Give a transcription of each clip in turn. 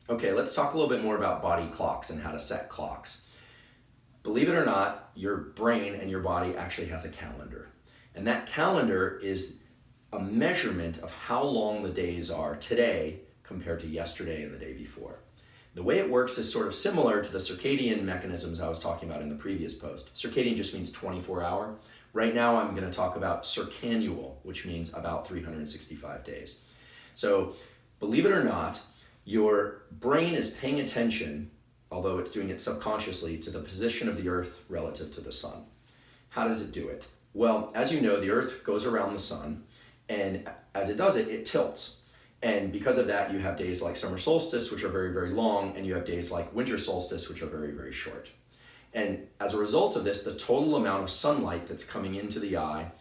Okay, let's talk a little bit more about body clocks and how to set clocks. Believe it or not, your brain and your body actually has a calendar. And that calendar is a measurement of how long the days are today compared to yesterday and the day before. The way it works is sort of similar to the circadian mechanisms I was talking about in the previous post. Circadian just means 24-hour. Right now I'm going to talk about circannual, which means about 365 days. So believe it or not, your brain is paying attention, although it's doing it subconsciously, to the position of the Earth relative to the sun. How does it do it? Well, as you know, the Earth goes around the sun, and as it does it, it tilts. And because of that, you have days like summer solstice, which are very, very long, and you have days like winter solstice, which are very, very short. And as a result of this, the total amount of sunlight that's coming into the eye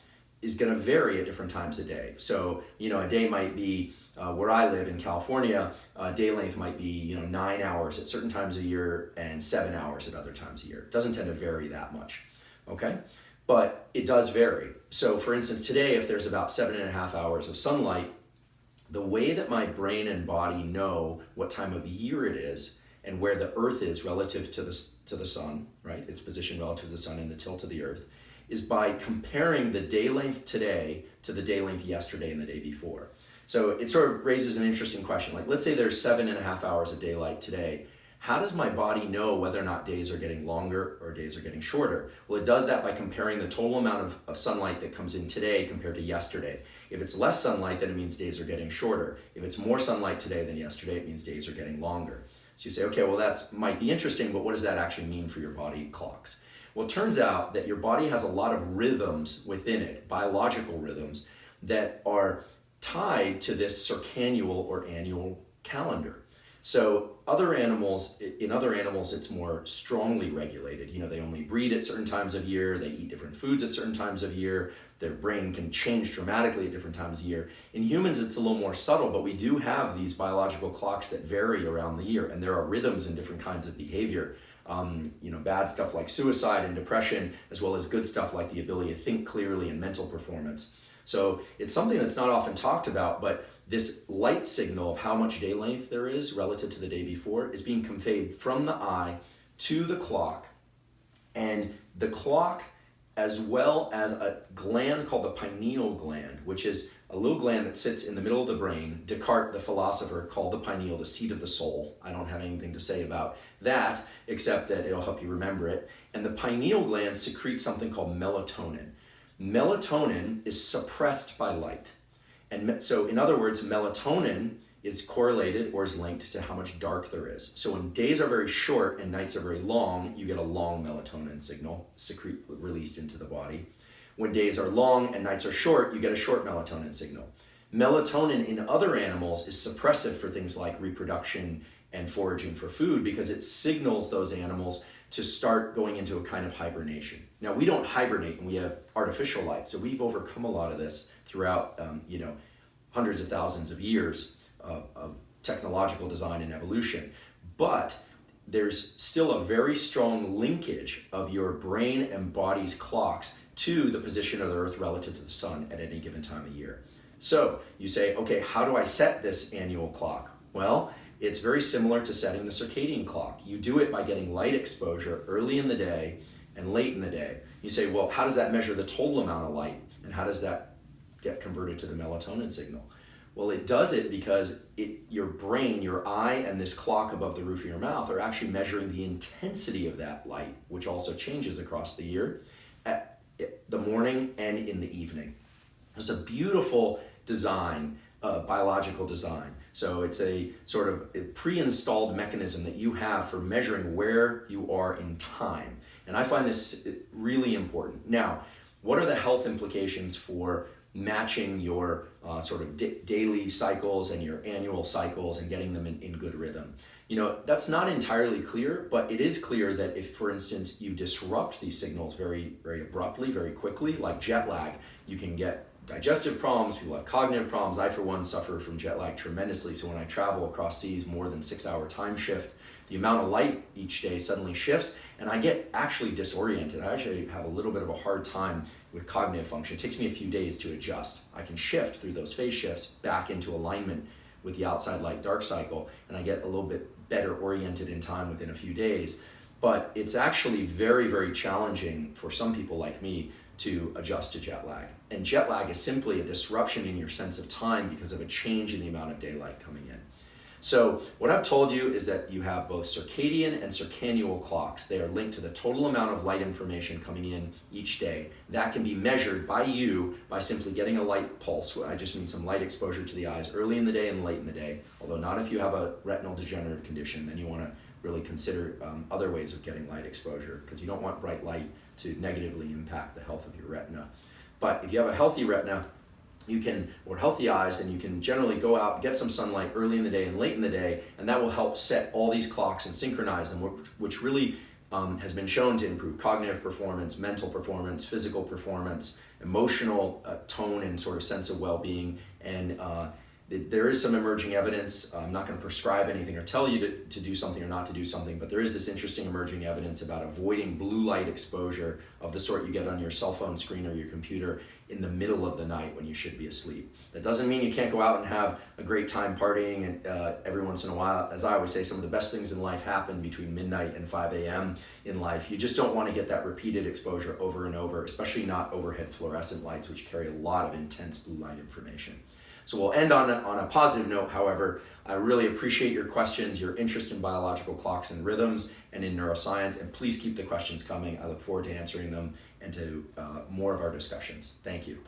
is going to vary at different times a day. So, a day might be, where I live in California, day length might be, 9 hours at certain times of year and 7 hours at other times of year. It doesn't tend to vary that much, okay? But it does vary. So for instance, today, if there's about 7.5 hours of sunlight, the way that my brain and body know what time of year it is and where the Earth is relative to the sun, right? Its position relative to the sun and the tilt of the Earth, is by comparing the day length today to the day length yesterday and the day before. So it sort of raises an interesting question. Like, let's say there's 7.5 hours of daylight today. How does my body know whether or not days are getting longer or days are getting shorter? Well, it does that by comparing the total amount of sunlight that comes in today compared to yesterday. If it's less sunlight, then it means days are getting shorter. If it's more sunlight today than yesterday, it means days are getting longer. So you say, okay, well, that might be interesting, but what does that actually mean for your body clocks? Well, it turns out that your body has a lot of rhythms within it, biological rhythms, that are tied to this circannual or annual calendar. So in other animals, it's more strongly regulated. They only breed at certain times of year, they eat different foods at certain times of year, their brain can change dramatically at different times of year. In humans, it's a little more subtle, but we do have these biological clocks that vary around the year, and there are rhythms in different kinds of behavior. Bad stuff like suicide and depression, as well as good stuff like the ability to think clearly and mental performance. So it's something that's not often talked about, but this light signal of how much day length there is relative to the day before is being conveyed from the eye to the clock. And the clock, as well as a gland called the pineal gland, which is a little gland that sits in the middle of the brain. Descartes, the philosopher, called the pineal the seat of the soul. I don't have anything to say about that, except that it'll help you remember it. And the pineal gland secretes something called melatonin. Melatonin is suppressed by light. And so in other words, melatonin is correlated or is linked to how much dark there is. So when days are very short and nights are very long, you get a long melatonin signal released into the body. When days are long and nights are short, you get a short melatonin signal. Melatonin in other animals is suppressive for things like reproduction and foraging for food because it signals those animals to start going into a kind of hibernation. Now, we don't hibernate and we have artificial light, so we've overcome a lot of this throughout hundreds of thousands of years of technological design and evolution. But there's still a very strong linkage of your brain and body's clocks to the position of the Earth relative to the sun at any given time of year. So you say, okay, how do I set this annual clock? Well, it's very similar to setting the circadian clock. You do it by getting light exposure early in the day and late in the day. You say, well, how does that measure the total amount of light? And how does that get converted to the melatonin signal? Well, it does it because your brain, your eye, and this clock above the roof of your mouth are actually measuring the intensity of that light, which also changes across the year, at the morning and in the evening. It's a beautiful design, biological design. So it's a sort of a pre-installed mechanism that you have for measuring where you are in time. And I find this really important. Now, what are the health implications for matching your sort of daily cycles and your annual cycles and getting them in good rhythm? That's not entirely clear, but it is clear that if, for instance, you disrupt these signals very, very abruptly, very quickly, like jet lag, you can get digestive problems, people have cognitive problems. I, for one, suffer from jet lag tremendously. So when I travel across seas more than 6-hour time shift, the amount of light each day suddenly shifts and I get actually disoriented. I actually have a little bit of a hard time with cognitive function. It takes me a few days to adjust. I can shift through those phase shifts back into alignment with the outside light dark cycle, and I get a little bit better oriented in time within a few days. But it's actually very, very challenging for some people like me to adjust to jet lag. And jet lag is simply a disruption in your sense of time because of a change in the amount of daylight coming in. So what I've told you is that you have both circadian and circannual clocks. They are linked to the total amount of light information coming in each day. That can be measured by you by simply getting a light pulse. I just mean some light exposure to the eyes early in the day and late in the day, although not if you have a retinal degenerative condition. Then you want to really consider other ways of getting light exposure, because you don't want bright light to negatively impact the health of your retina. But if you have a healthy retina, or healthy eyes, then you can generally go out and get some sunlight early in the day and late in the day, and that will help set all these clocks and synchronize them, which really has been shown to improve cognitive performance, mental performance, physical performance, emotional tone and sort of sense of well-being. And there is some emerging evidence. I'm not going to prescribe anything or tell you to do something or not to do something, but there is this interesting emerging evidence about avoiding blue light exposure of the sort you get on your cell phone screen or your computer in the middle of the night when you should be asleep. That doesn't mean you can't go out and have a great time partying, and every once in a while, as I always say, some of the best things in life happen between midnight and 5 a.m. in life. You just don't want to get that repeated exposure over and over, especially not overhead fluorescent lights, which carry a lot of intense blue light information. So we'll end on a positive note, however. I really appreciate your questions, your interest in biological clocks and rhythms and in neuroscience, and please keep the questions coming. I look forward to answering them and to more of our discussions. Thank you.